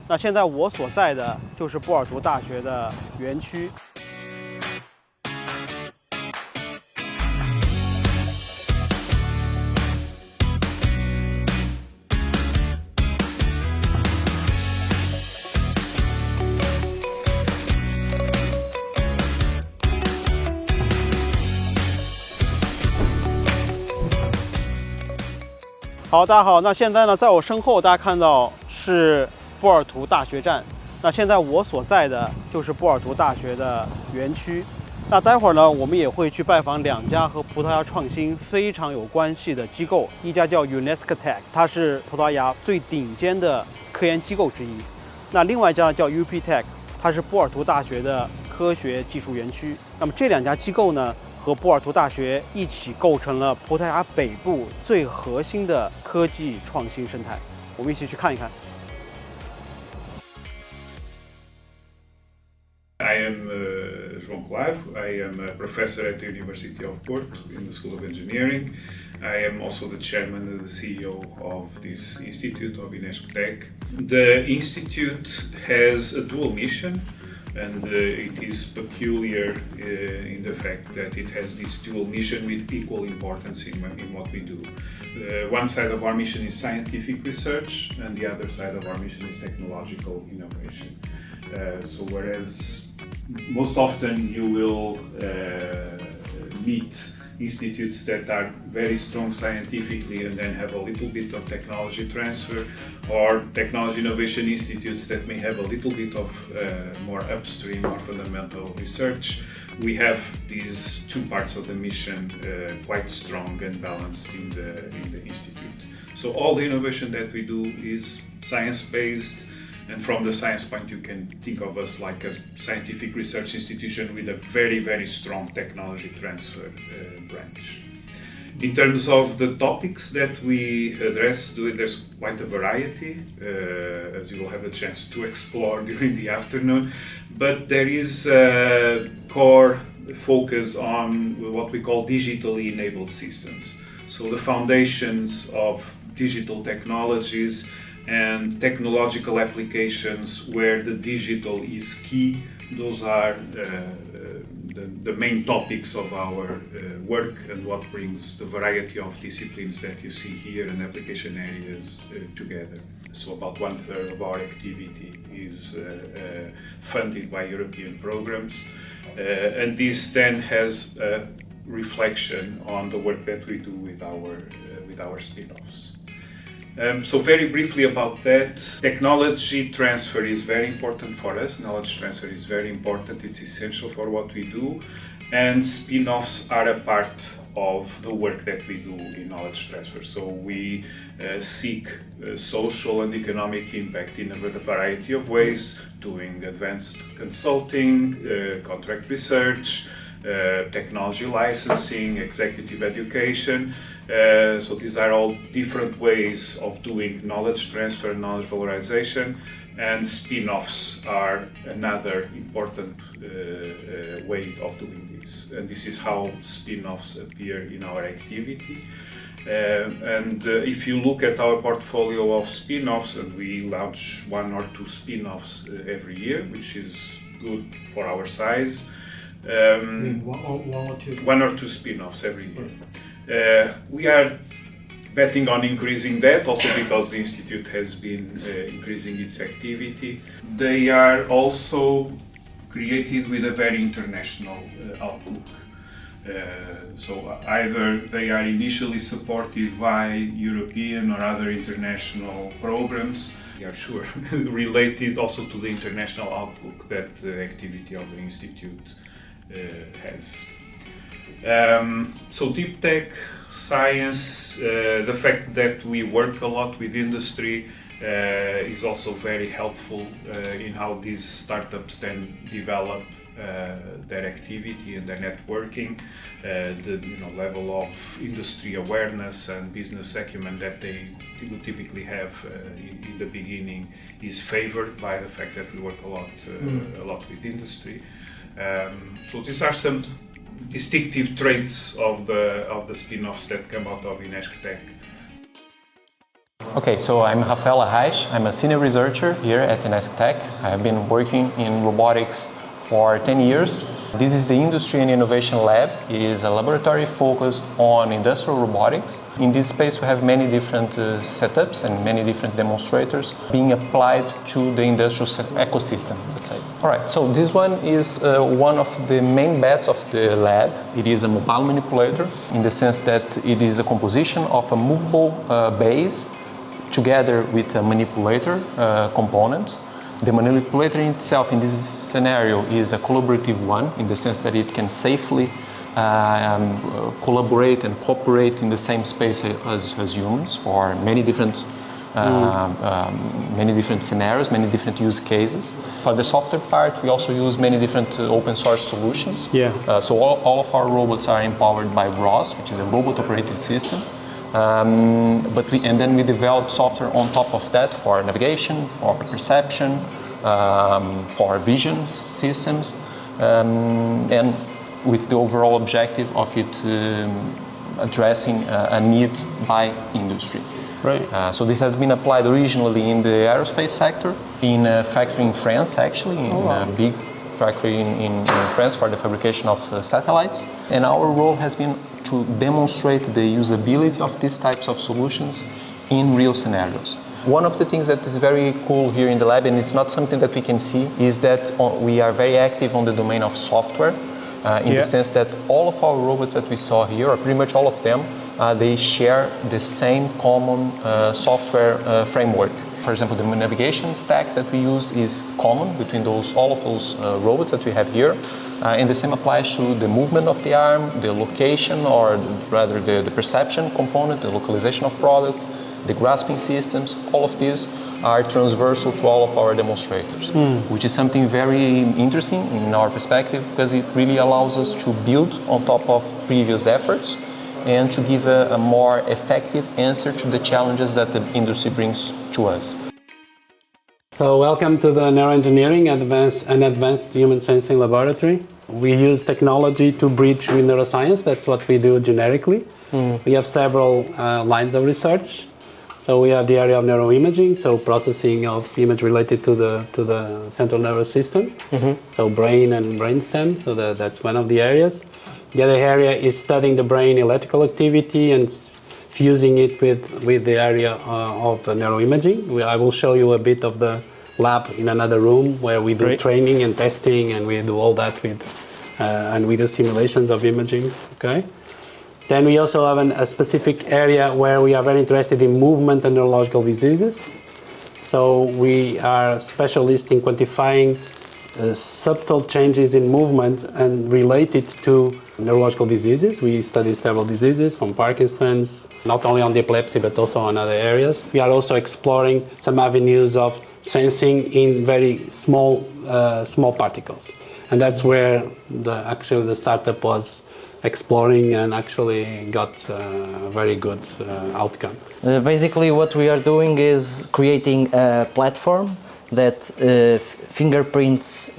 那现在我所在的就是波尔图大学的园区。好，大家好。那现在呢，在我身后，大家看到是波尔图大学站。那现在我所在的就是波尔图大学的园区。那待会儿呢，我们也会去拜访两家和葡萄牙创新非常有关系的机构，一家叫 UNESCO Tech， 它是葡萄牙最顶尖的科研机构之一。那另外一家呢叫 UP Tech， 它是波尔图大学的科学技术园区。那么这两家机构呢，和波尔图大学一起构成了葡萄牙北部最核心的科技创新生态。我们一起去看一看。I am João Claro. I am a professor at the University of Porto in the School of Engineering. I am also the chairman and the CEO of this institute of UNESCO Tech. The institute has a dual mission, and it is peculiar in the fact that it has this dual mission with equal importance in what we do. One side of our mission is scientific research, and the other side of our mission is technological innovation. So whereas most often you will meet institutes that are very strong scientifically and then have a little bit of technology transfer, or technology innovation institutes that may have a little bit of more upstream or fundamental research. We have these two parts of the mission quite strong and balanced in the institute. So all the innovation that we do is science-based, and from the science point you can think of us like a scientific research institution with a very, very strong technology transfer branch. In terms of the topics that we address, there's quite a variety, as you will have a chance to explore during the afternoon, but there is a core focus on what we call digitally enabled systems. So the foundations of digital technologies and technological applications where the digital is key. Those are the main topics of our work, and what brings the variety of disciplines that you see here and application areas together. So about 1/3 of our activity is funded by European programs, and this then has a reflection on the work that we do with our spin-offs. So very briefly about that, technology transfer is very important for us. Knowledge transfer is very important. It's essential for what we do. And spin-offs are a part of the work that we do in knowledge transfer. So we seek social and economic impact in a variety of ways, doing advanced consulting, contract research, technology licensing, executive education. So these are all different ways of doing knowledge transfer, knowledge valorization, and spin-offs are another important way of doing this. And this is how spin-offs appear in our activity. If you look at our portfolio of spin-offs, and we launch 1 or 2 spin-offs every year, which is good for our size. One or two spin-offs every year. We are betting on increasing that, also because the Institute has been increasing its activity. They are also created with a very international outlook. So either they are initially supported by European or other international programs. We are sure related also to the international outlook that the activity of the Institute has. So deep tech, science, the fact that we work a lot with industry is also very helpful in how these startups then develop their activity and their networking. The level of industry awareness and business acumen that they typically have in the beginning is favored by the fact that we work a lot with industry. So these are some distinctive traits of the spin-offs that come out of UNESCO Tech. Okay, so I'm Rafael Arraes. I'm a senior researcher here at Tech. I have been working in robotics for 10 years. This is the Industry and Innovation Lab. It is a laboratory focused on industrial robotics. In this space we have many different setups and many different demonstrators being applied to the industrial ecosystem, let's say. Alright, so this one is one of the main bets of the lab. It is a mobile manipulator in the sense that it is a composition of a movable base together with a manipulator component. The manipulator itself in this scenario is a collaborative one in the sense that it can safely collaborate and cooperate in the same space as humans for many different scenarios, many different use cases. For the software part, we also use many different open source solutions. So all of our robots are empowered by ROS, which is a robot operating system. And then we develop software on top of that for navigation, for perception, for vision systems, and with the overall objective of it addressing a need by industry. Right. So this has been applied originally in the aerospace sector, in a factory in France actually, in a big factory in France for the fabrication of satellites. And our role has been to demonstrate the usability of these types of solutions in real scenarios. One of the things that is very cool here in the lab, and it's not something that we can see, is that we are very active on the domain of software, in the sense that all of our robots that we saw here, or pretty much all of them, they share the same common software framework. For example, the navigation stack that we use is common between all of those robots that we have here. And the same applies to the movement of the arm, the location, or rather the perception component, the localization of products, the grasping systems. All of these are transversal to all of our demonstrators, which is something very interesting in our perspective because it really allows us to build on top of previous efforts and to give a more effective answer to the challenges that the industry brings to us. So welcome to the Neuroengineering Advanced Human Sensing Laboratory. We use technology to bridge with neuroscience. That's what we do generically. We have several lines of research. So we have the area of neuroimaging, so processing of image related to the central nervous system. So brain and brainstem, so that's one of the areas. The other area is studying the brain electrical activity and fusing it with the area of neuroimaging. I will show you a bit of the lab in another room where we do training and testing, and we do all that and we do simulations of imaging. Okay. Then we also have a specific area where we are very interested in movement and neurological diseases. So we are specialists in quantifying subtle changes in movement and related to neurological diseases. We study several diseases from Parkinson's, not only on the epilepsy but also on other areas. We are also exploring some avenues of sensing in very small particles. And that's where the startup was exploring and actually got a very good outcome. Basically what we are doing is creating a platform that fingerprints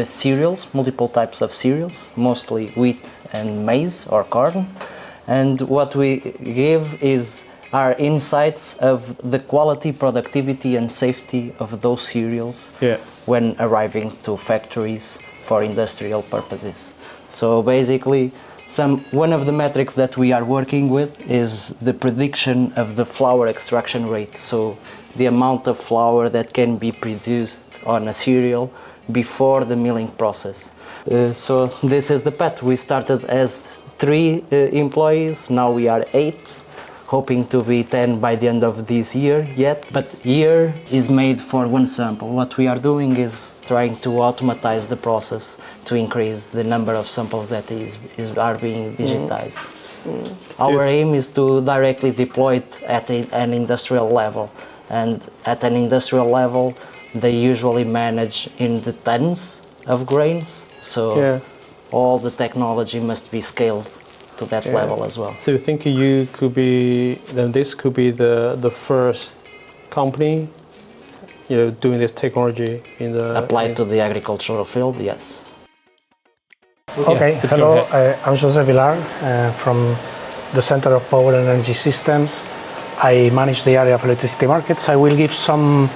cereals, multiple types of cereals, mostly wheat and maize or corn. And what we give are insights of the quality, productivity and safety of those cereals when arriving to factories for industrial purposes. So basically, one of the metrics that we are working with is the prediction of the flour extraction rate. So the amount of flour that can be produced on a cereal before the milling process. So this is the path. We started as 3 employees, now we are 8, hoping to be 10 by the end of this year yet. But here is made for one sample. What we are doing is trying to automatize the process to increase the number of samples that are being digitized. Our aim is to directly deploy it at an industrial level. And at an industrial level, they usually manage in the tons of grains. So all the technology must be scaled to that level as well. So you think this could be the first company, doing this technology applied to the agricultural field? Yes. Okay, hello, I'm José Vilar from the Center of Power and Energy Systems. I manage the area of electricity markets. I will give some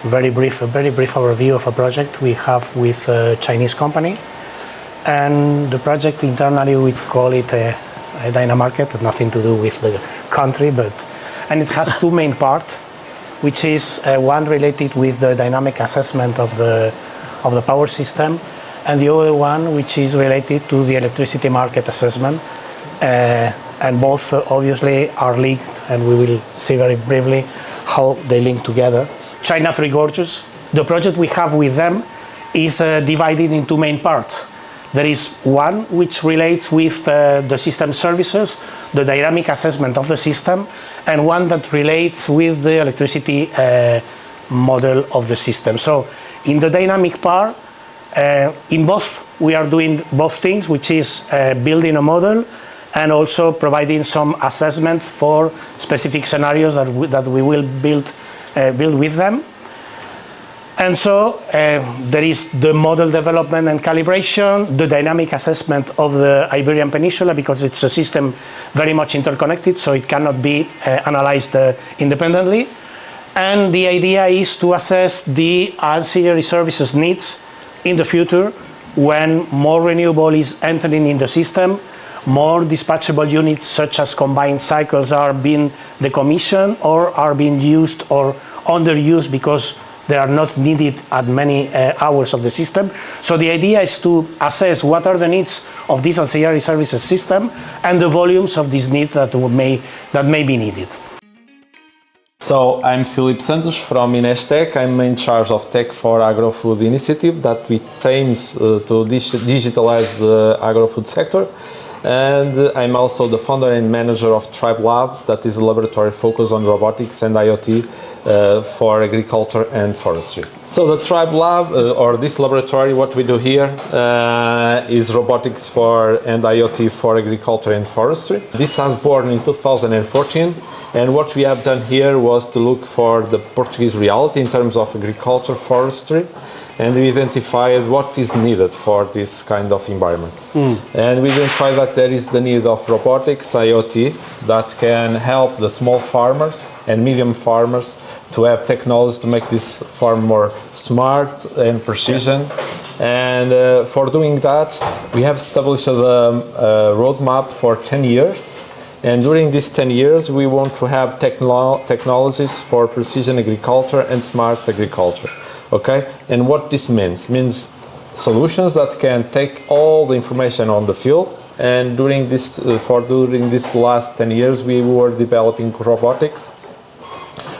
a very brief overview of a project we have with a Chinese company. And the project internally, we call it a Dynamarket, nothing to do with the country, and it has two main parts, which is one related with the dynamic assessment of the power system, and the other one which is related to the electricity market assessment. And both obviously are linked, and we will see very briefly how they link together. China Three Gorges, the project we have with them is divided in two main parts. There is one which relates with the system services, the dynamic assessment of the system, and one that relates with the electricity model of the system. So in the dynamic part, in both, we are doing both things, which is building a model and also providing some assessment for specific scenarios that we will build with them. And so there is the model development and calibration, the dynamic assessment of the Iberian Peninsula, because it's a system very much interconnected, so it cannot be analyzed independently. And the idea is to assess the ancillary services needs in the future when more renewable is entering in the system, more dispatchable units such as combined cycles are being decommissioned or are being used or underused because they are not needed at many hours of the system. So the idea is to assess what are the needs of this ancillary services system and the volumes of these needs that may be needed. So I'm Filipe Santos from Inestec. I'm in charge of tech for agro-food initiative that we aims to digitalize the agro-food sector. And I'm also the founder and manager of Tribe Lab, that is a laboratory focused on robotics and IoT for agriculture and forestry. So the Tribe Lab, or this laboratory, what we do here is robotics and IoT for agriculture and forestry. This was born in 2014, and what we have done here was to look for the Portuguese reality in terms of agriculture, forestry, and we identified what is needed for this kind of environment. And we identified that there is the need of robotics, IoT, that can help the small farmers and medium farmers to have technology to make this farm more smart and precision. And for doing that, we have established a roadmap for 10 years. And during these 10 years, we want to have technologies for precision agriculture and smart agriculture. Okay, and what this means solutions that can take all the information on the field. And during this last 10 years, we were developing robotics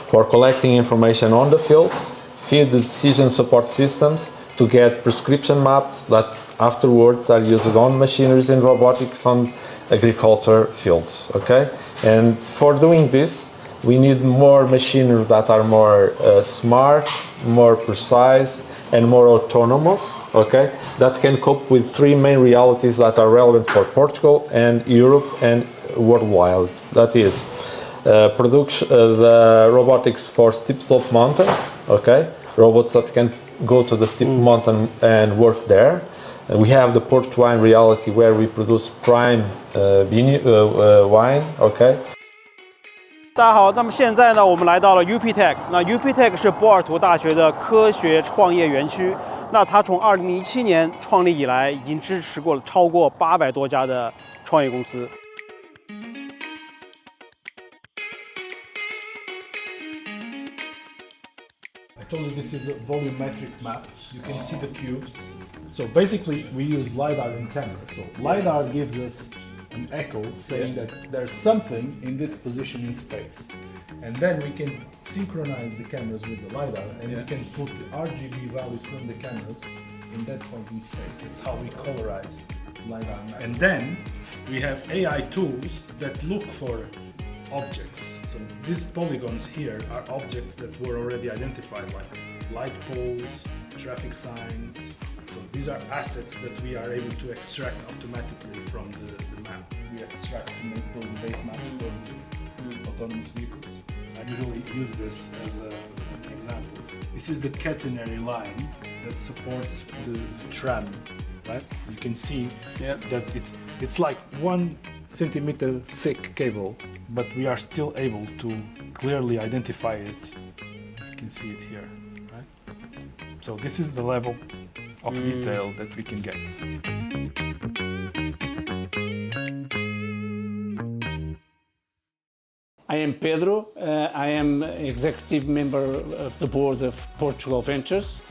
for collecting information on the field, feed the decision support systems to get prescription maps that afterwards are used on machineries and robotics on agriculture fields. Okay, and for doing this, we need more machinery that are more smart, more precise, and more autonomous, okay? That can cope with three main realities that are relevant for Portugal and Europe and worldwide. That is, the robotics for steep slope mountains, okay? Robots that can go to the steep mountain and work there. And we have the port wine reality where we produce prime wine, okay? 大家好，那么现在呢，我们来到了 UPTech。那 UPTech 是波尔图大学的科学创业园区。那它从2017年创立以来，已经支持过超过800多家的创业公司。I told you this is a volumetric map. You can see the cubes. So basically, we use LiDAR and cameras. So LiDAR gives us an echo saying that there's something in this position in space. And then we can synchronize the cameras with the LiDAR and we can put the RGB values from the cameras in that point in space. That's how we colorize LiDAR map. And then we have AI tools that look for objects. So these polygons here are objects that were already identified, like light poles, traffic signs. So these are assets that we are able to extract automatically from the map. We extract to make those base maps for autonomous vehicles. I usually use this as an example. This is the catenary line that supports the tram, right? You can see that it's like one centimeter thick cable, but we are still able to clearly identify it. You can see it here, right? So this is the level of detail that we can get. I am Pedro. I am executive member of the board of Portugal Ventures.